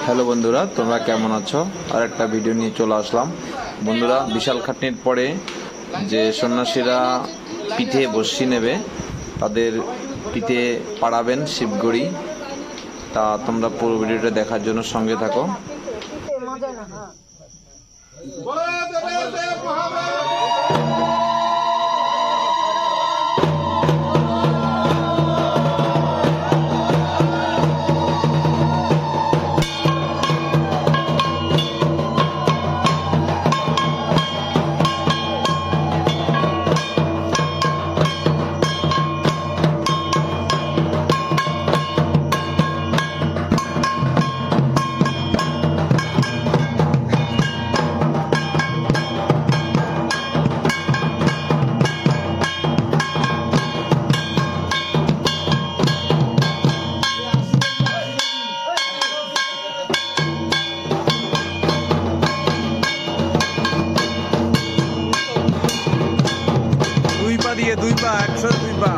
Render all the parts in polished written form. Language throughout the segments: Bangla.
হ্যালো বন্ধুরা, তোমরা কেমন আছো? আর একটা ভিডিও নিয়ে চলে আসলাম বন্ধুরা। বিশাল খাটনির পরে যে সন্ন্যাসীরা পিঠে বসি নেবে, তাদের পিঠে পাড়াবেন শিবগড়ি। তা তোমরা পুরো ভিডিওটা দেখার জন্য সঙ্গে থাকো। দুই পা 102 পা।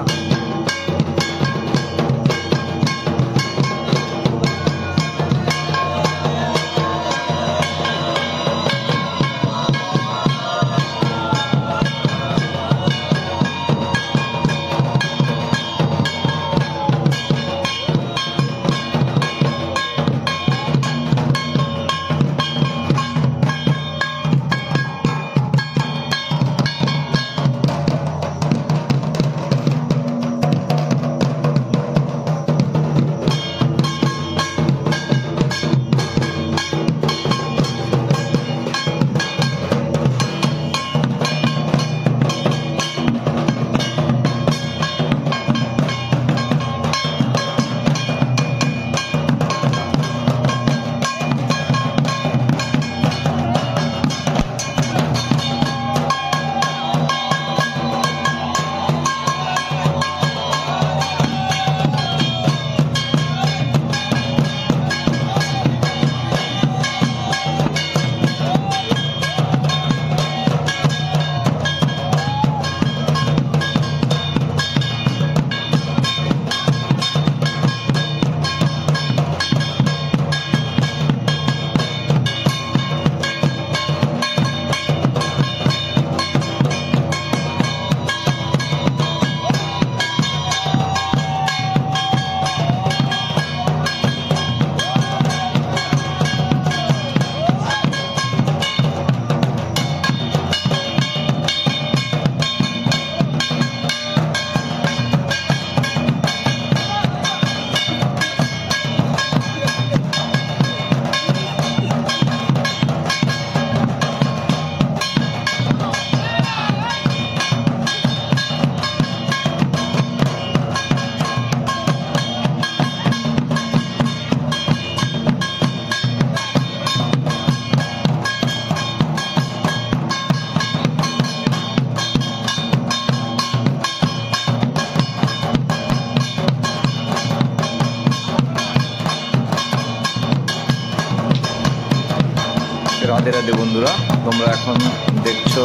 রাধে রাধে বন্ধুরা, তোমরা এখন দেখছো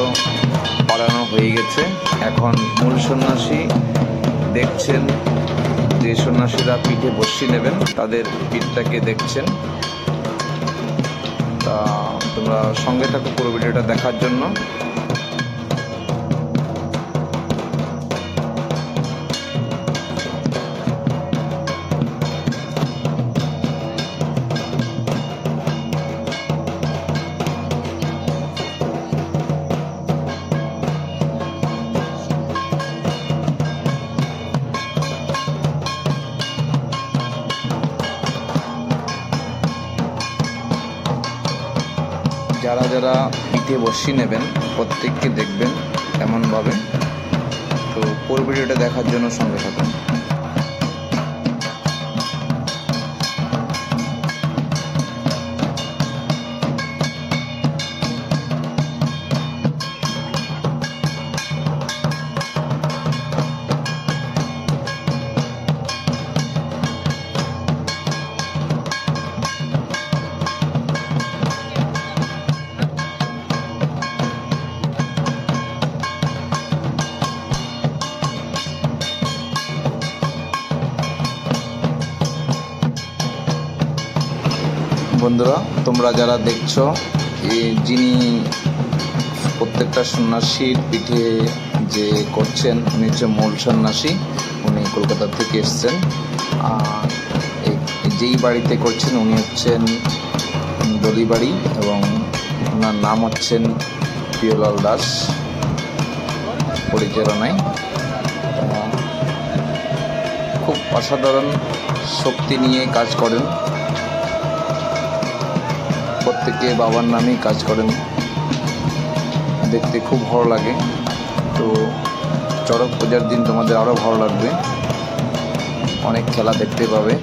পালানো হয়ে গেছে। এখন মূল সন্ন্যাসী দেখছেন, যে সন্ন্যাসীরা পিঠে বসি নেবেন তাদের পিঠটাকে দেখছেন। তা তোমরা সঙ্গে থাকো পুরো ভিডিওটা দেখার জন্য। যারা যারা পিঠে বসি নেবেন প্রত্যেককে দেখবেন এমনভাবে। তো পুরো ভিডিওটা দেখার জন্য সঙ্গে থাকুন। বন্ধুরা, তোমরা যারা দেখছো, যিনি প্রত্যেকটা সন্ন্যাসীর পিঠে যে করছেন উনি হচ্ছে মূল সন্ন্যাসী। উনি কলকাতা থেকে এসছেন। আর যেই বাড়িতে করছেন উনি হচ্ছেন দলিবাড়ি এবং ওনার নাম হচ্ছেন প্রিয়লাল দাস পরিচালনায়। খুব অসাধারণ শক্তি নিয়ে কাজ করেন, প্রত্যেকে বাবার নামেই কাজ করেন, দেখতে খুব ভালো লাগে। তো চড়ক পূজার দিন তোমাদের আরও ভালো লাগবে, অনেক খেলা দেখতে পাবে,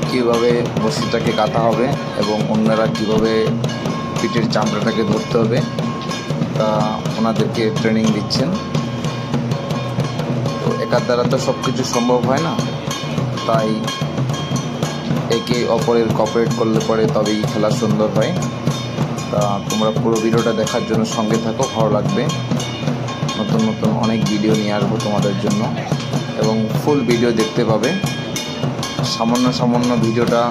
কীভাবে বসিটাকে কাটা হবে এবং অন্যরা কীভাবে পিঠের চামড়াটাকে ধরতে হবে তা ওনাদেরকে ট্রেনিং দিচ্ছেন। তো একার দ্বারা তো সব কিছু সম্ভব হয় না, তাই একে অপরের কোঅপারেট করলে পরে তবেই খেলা সুন্দর হয়। তা তোমরা পুরো ভিডিওটা দেখার জন্য সঙ্গে থাকো, ভালো লাগবে। নতুন নতুন অনেক ভিডিও নিয়ে আসবো তোমাদের জন্য এবং ফুল ভিডিও দেখতে পাবে। সামান্য ভিডিওটা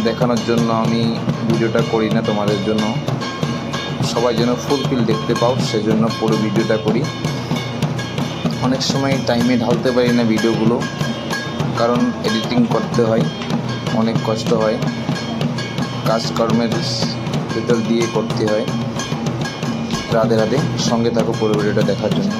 দেখানোর জন্য আমি ভিডিওটা করি না তোমাদের জন্য, সবাই যেন ফুলফিল দেখতে পাও সেজন্য পুরো ভিডিওটা করি। অনেক সময় টাইমে ঢালতে পারি না ভিডিওগুলো, কারণ এডিটিং করতে হয়, অনেক কষ্ট হয়, কাজকর্মের ভেতর দিয়ে করতে হয়। রাধে রাধে, সঙ্গে থাকো পুরো ভিডিওটা দেখার জন্য।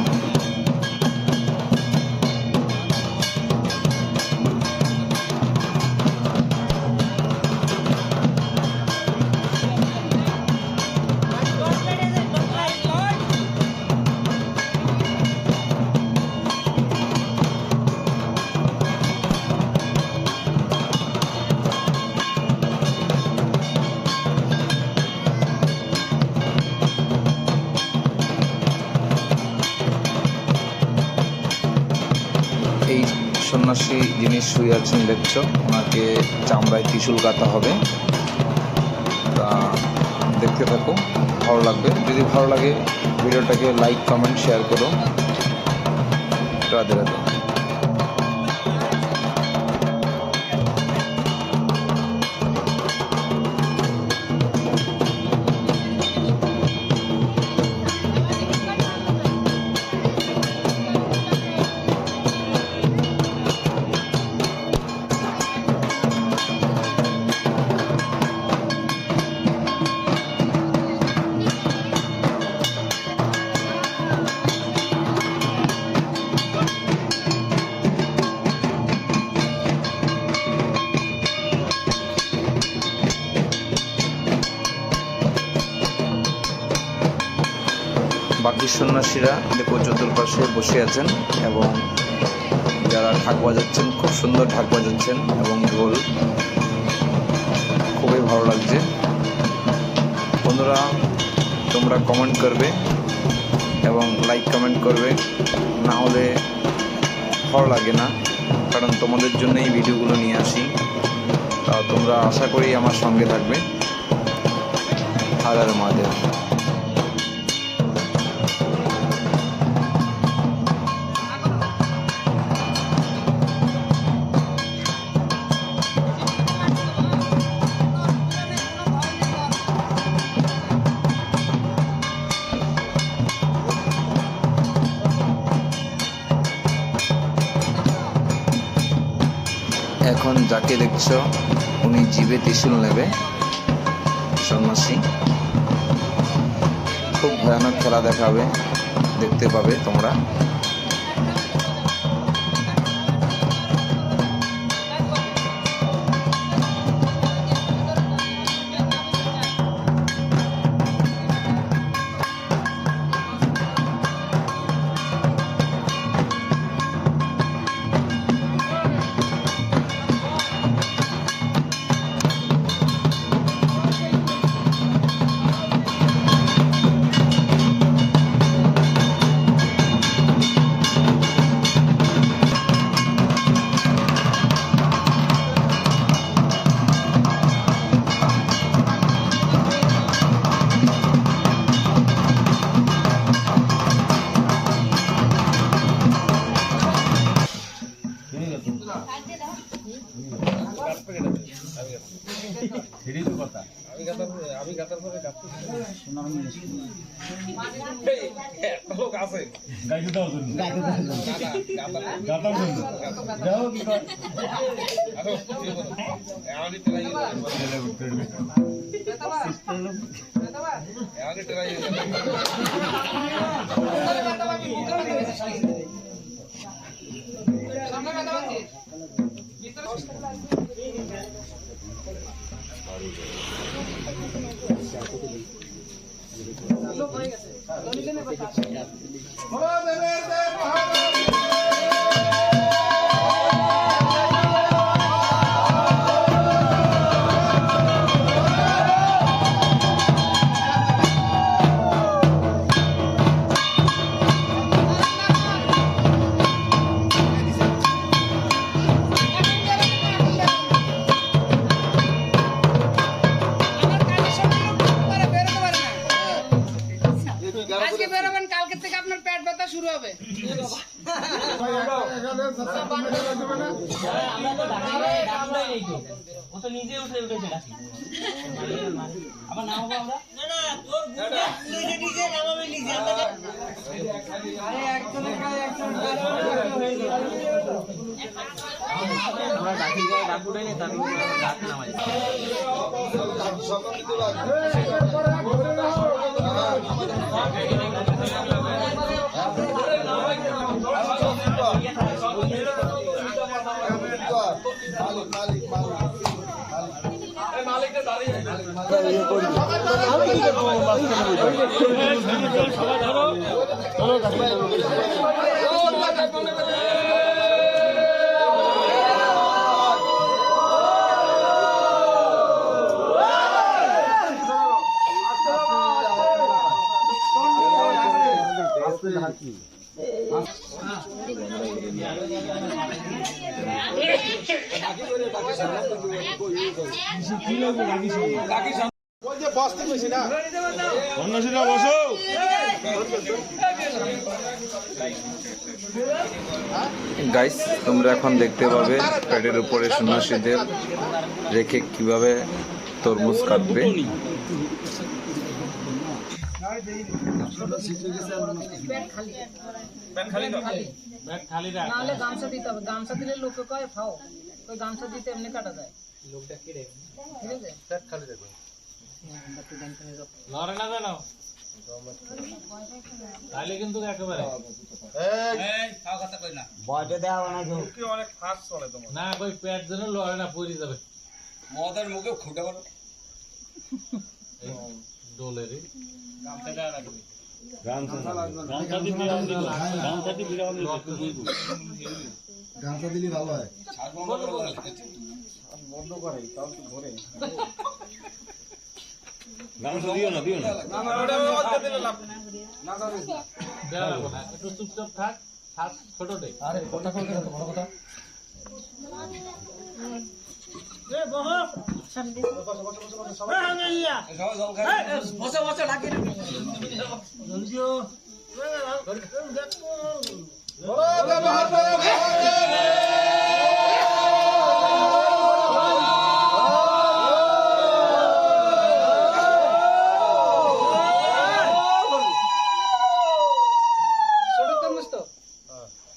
এই সন্ন্যাসী যিনি শুয়ে আছেন দেখছো, ওনাকে চামড়ায় ত্রিশূল কাটা হবে। তা দেখতে থাকো, ভালো লাগবে। যদি ভালো লাগে ভিডিওটাকে লাইক কমেন্ট শেয়ার করো। রাধে রাধে। বাকি সন্ন্যাসীরা দেখো চতুর্পাশে বসে আছেন এবং যারা ঢাক বাজাচ্ছেন, খুব সুন্দর ঢাক বাজাচ্ছেন এবং ঢোল, খুবই ভালো লাগছে। বন্ধুরা, তোমরা কমেন্ট করবে এবং লাইক কমেন্ট করবে, না হলে ভালো লাগে না, কারণ তোমাদের জন্য এই ভিডিওগুলো নিয়ে আসি। তা তোমরা আশা করি আমার সঙ্গে থাকবে। হাজার মহাদেব। এখন যাকে দেখছো উনি জিভে ত্রিশূল নেবে, সন্ন্যাসী। খুব ভয়ানক খেলা দেখাবে, দেখতে পাবে তোমরা। আজকে বেরোবেন, কালকে থেকে আপনার পেট ব্যথা শুরু হবে। গাইস, তোমরা এখন দেখতে পাবে প্যাডের উপরে সন্ন্যাসীদের রেখে কিভাবে তরমুজ কাটবে। নাহলে গামছা দিতে হবে, গামছা দিলে লোকে কয় ফাও, ওই গামছা দিতে এমনি কাটা যায়। ঠিক আছে, লড়ে না জানো তাহলে কিন্তু একেবারে না কই পেট যেন লড়ে না পড়ে যাবে মদের মুখে খুঁটে বলো ডোলে রে গামছা দিলে ভালো হয়। বন্ধ করে তাও কি ধরে একটু চুপচাপ থাক, হাত ছোট দে। আরে কথা বলতে হবে, বড় কথা। বসে বসে ডাকি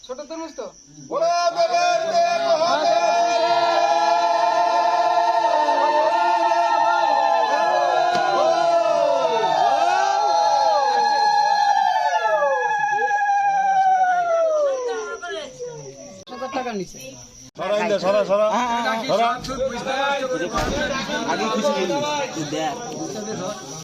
ছোট তরমুজ তো টাকা নিচ্ছে। আগে খুশি